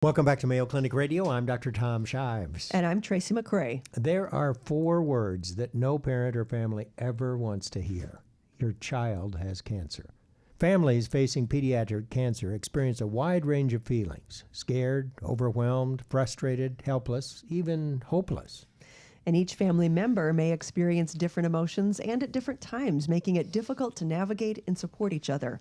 Welcome back to Mayo Clinic Radio. I'm Dr. Tom Shives. And I'm Tracy McCrae. There are 4 words that no parent or family ever wants to hear. Your child has cancer. Families facing pediatric cancer experience a wide range of feelings: scared, overwhelmed, frustrated, helpless, even hopeless. And each family member may experience different emotions and at different times, making it difficult to navigate and support each other.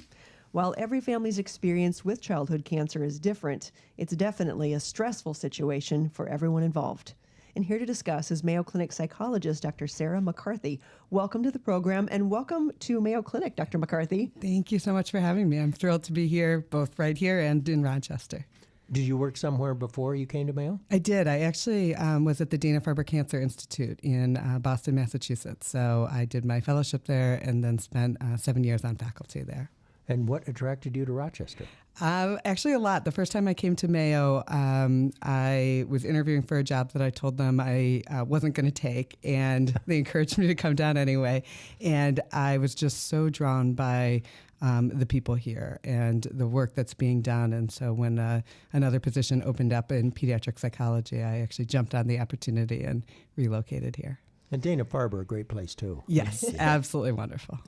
While every family's experience with childhood cancer is different, it's definitely a stressful situation for everyone involved. And here to discuss is Mayo Clinic psychologist, Dr. Sarah McCarthy. Welcome to the program, and welcome to Mayo Clinic, Dr. McCarthy. Thank you so much for having me. I'm thrilled to be here, both right here and in Rochester. Did you work somewhere before you came to Mayo? I did. I actually was at the Dana-Farber Cancer Institute in Boston, Massachusetts. So I did my fellowship there and then spent 7 years on faculty there. And what attracted you to Rochester? Actually, a lot. The first time I came to Mayo, I was interviewing for a job that I told them I wasn't going to take, and they encouraged me to come down anyway. And I was just so drawn by the people here and the work that's being done. And so when another position opened up in pediatric psychology, I actually jumped on the opportunity and relocated here. And Dana-Farber, a great place too. Yes, absolutely wonderful.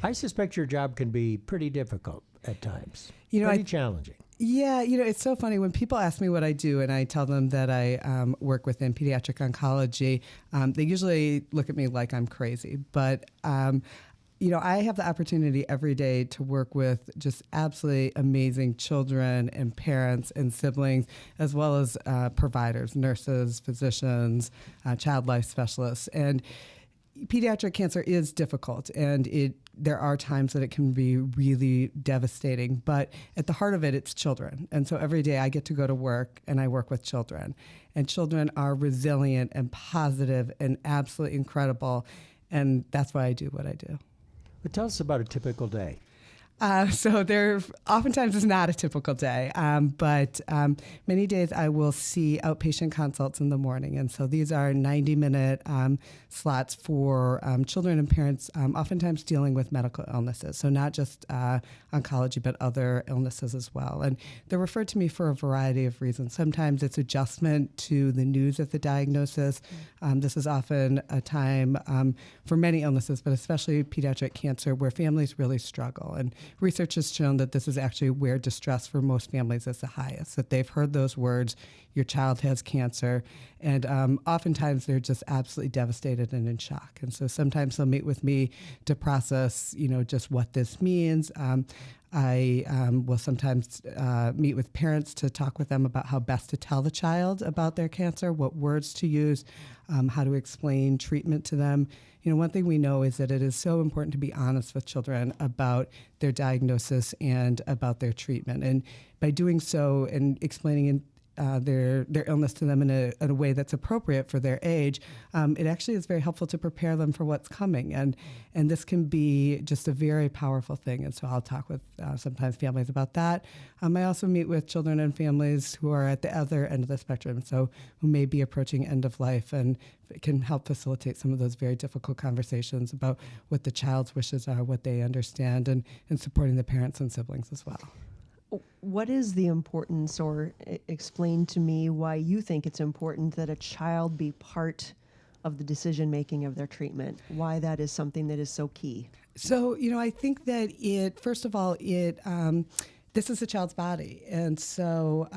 I suspect your job can be pretty difficult at times. You know, pretty challenging. Yeah, it's so funny when people ask me what I do and I tell them that I work within pediatric oncology, they usually look at me like I'm crazy. But I have the opportunity every day to work with just absolutely amazing children and parents and siblings, as well as providers, nurses, physicians, child life specialists. And pediatric cancer is difficult, and there are times that it can be really devastating. But at the heart of it, it's children. And so every day I get to go to work and I work with children. And children are resilient and positive and absolutely incredible. And that's why I do what I do. But tell us about a typical day. So there oftentimes is not a typical day, but many days I will see outpatient consults in the morning. And so these are 90-minute slots for children and parents, oftentimes dealing with medical illnesses. So not just oncology, but other illnesses as well. And they're referred to me for a variety of reasons. Sometimes it's adjustment to the news of the diagnosis. This is often a time for many illnesses, but especially pediatric cancer, where families really struggle. And research has shown that this is actually where distress for most families is the highest, that they've heard those words, your child has cancer, and oftentimes they're just absolutely devastated and in shock. And so sometimes they'll meet with me to process, just what this means. I will sometimes meet with parents to talk with them about how best to tell the child about their cancer, what words to use, how to explain treatment to them. One thing we know is that it is so important to be honest with children about their diagnosis and about their treatment. And by doing so and explaining their illness to them in a way that's appropriate for their age, it actually is very helpful to prepare them for what's coming. And this can be just a very powerful thing. And so I'll talk with sometimes families about that. I also meet with children and families who are at the other end of the spectrum, so who may be approaching end of life, and can help facilitate some of those very difficult conversations about what the child's wishes are, what they understand, and supporting the parents and siblings as well. What is the importance, or explain to me why you think it's important that a child be part of the decision-making of their treatment, why that is something that is so key? So, I think that first of all, this is a child's body. And so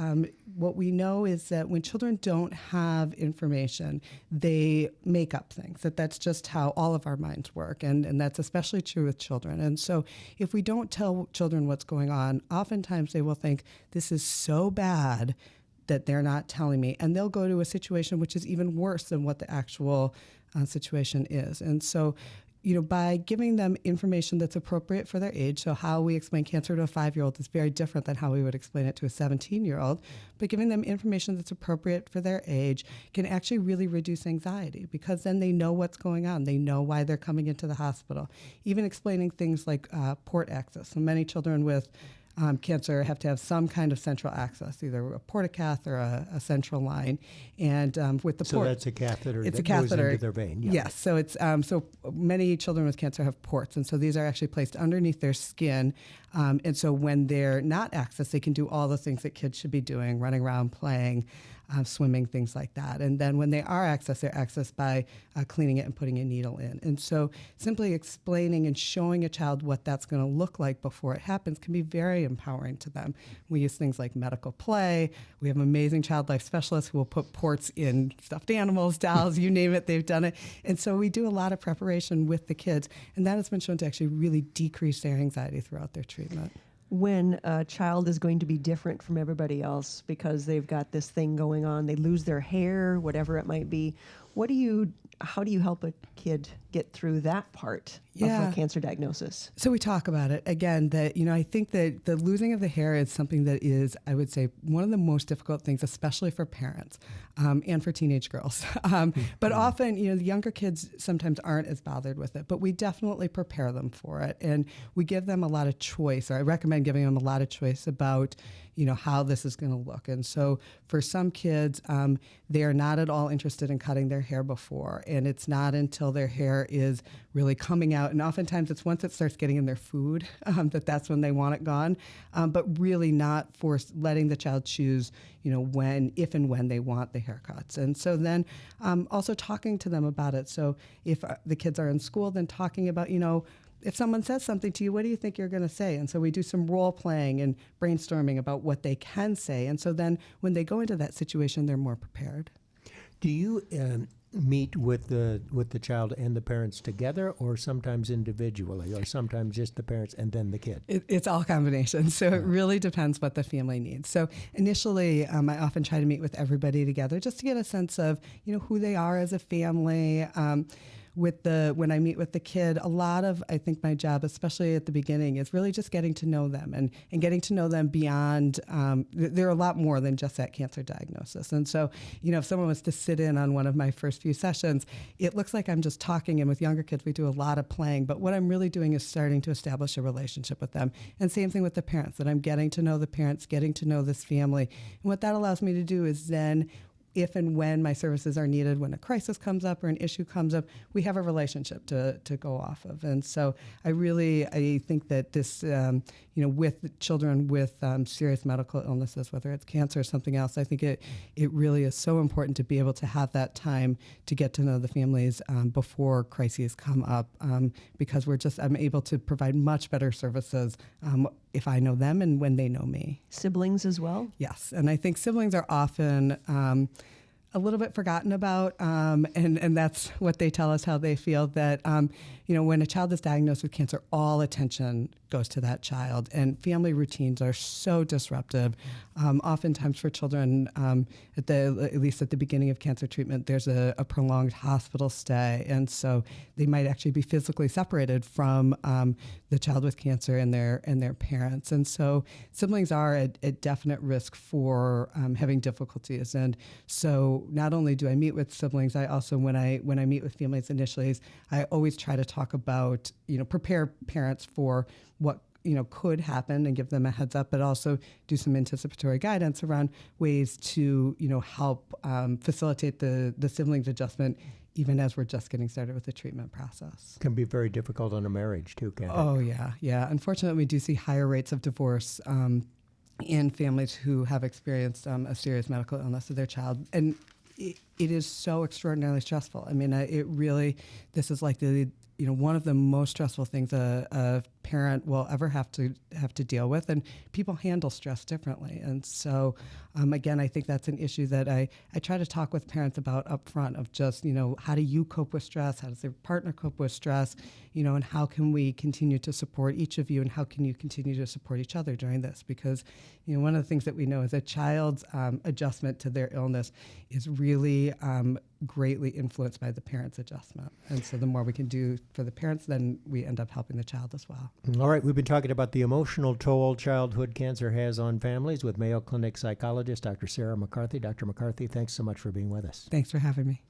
what we know is that when children don't have information, they make up things, that's just how all of our minds work. And that's especially true with children. And so if we don't tell children what's going on, oftentimes they will think, this is so bad that they're not telling me. And they'll go to a situation which is even worse than what the actual situation is. And so by giving them information that's appropriate for their age, so how we explain cancer to a 5-year-old is very different than how we would explain it to a 17-year-old, but giving them information that's appropriate for their age can actually really reduce anxiety, because then they know what's going on. They know why they're coming into the hospital. Even explaining things like port access. So many children with cancer have to have some kind of central access, either a portacath or a central line. And with the so that's a catheter it's that a catheter goes into their vein. Yeah. Yes. So it's so many children with cancer have ports, and so these are actually placed underneath their skin. And so when they're not accessed, they can do all the things that kids should be doing, running around, playing, swimming, things like that. And then when they are accessed, they're accessed by cleaning it and putting a needle in. And so simply explaining and showing a child what that's going to look like before it happens can be very empowering to them. We use things like medical play. We have amazing child life specialists who will put ports in stuffed animals, dolls, you name it, they've done it. And so we do a lot of preparation with the kids, and that has been shown to actually really decrease their anxiety throughout their treatment. When a child is going to be different from everybody else because they've got this thing going on, they lose their hair, whatever it might be, how do you help a kid get through that part of a cancer diagnosis? So we talk about it again, that, I think that the losing of the hair is something that is, I would say, one of the most difficult things, especially for parents and for teenage girls. But often, the younger kids sometimes aren't as bothered with it, but we definitely prepare them for it. And we give them a lot of choice, or I recommend giving them a lot of choice about, how this is going to look. And so for some kids, they are not at all interested in cutting their hair before. And it's not until their hair is really coming out. And oftentimes it's once it starts getting in their food that's when they want it gone. But really not letting the child choose, if and when they want the haircuts. And so then also talking to them about it. So if the kids are in school, then talking about, if someone says something to you, what do you think you're going to say? And so we do some role playing and brainstorming about what they can say. And so then when they go into that situation, they're more prepared. Do you meet with the child and the parents together, or sometimes individually, or sometimes just the parents and then the kid? It's all combinations. So it really depends what the family needs. So initially, I often try to meet with everybody together just to get a sense of, who they are as a family. When I meet with the kid, a lot of, I think, my job, especially at the beginning, is really just getting to know them and getting to know them beyond, they're a lot more than just that cancer diagnosis. And so, if someone was to sit in on one of my first few sessions, it looks like I'm just talking, and with younger kids, we do a lot of playing, but what I'm really doing is starting to establish a relationship with them. And same thing with the parents, that I'm getting to know the parents, getting to know this family. And what that allows me to do is then, if and when my services are needed, when a crisis comes up or an issue comes up, we have a relationship to go off of. And so I think that this, with children with serious medical illnesses, whether it's cancer or something else, I think it really is so important to be able to have that time to get to know the families before crises come up, because I'm able to provide much better services if I know them and when they know me. Siblings as well? Yes, and I think siblings are often a little bit forgotten about, and that's what they tell us how they feel, that when a child is diagnosed with cancer, all attention goes to that child, and family routines are so disruptive. Oftentimes for children, at least at the beginning of cancer treatment, there's a prolonged hospital stay, and so they might actually be physically separated from the child with cancer and their parents. And so siblings are at definite risk for having difficulties. And so not only do I meet with siblings, I also, when I meet with families initially, I always try to talk about, prepare parents for what could happen and give them a heads up, but also do some anticipatory guidance around ways to help facilitate the siblings adjustment, even as we're just getting started with the treatment process. Can be very difficult on a marriage too, can't it? Oh yeah. Unfortunately, we do see higher rates of divorce in families who have experienced a serious medical illness of their child, and it is so extraordinarily stressful. I mean, this is like one of the most stressful things a parent will ever have to deal with, and people handle stress differently. And so, again, I think that's an issue that I try to talk with parents about up front, of just, how do you cope with stress? How does their partner cope with stress? And how can we continue to support each of you, and how can you continue to support each other during this? Because, one of the things that we know is a child's adjustment to their illness is really greatly influenced by the parent's adjustment. And so the more we can do for the parents, then we end up helping the child as well. All right, we've been talking about the emotional toll childhood cancer has on families with Mayo Clinic psychologist Dr. Sarah McCarthy. Dr. McCarthy, thanks so much for being with us. Thanks for having me.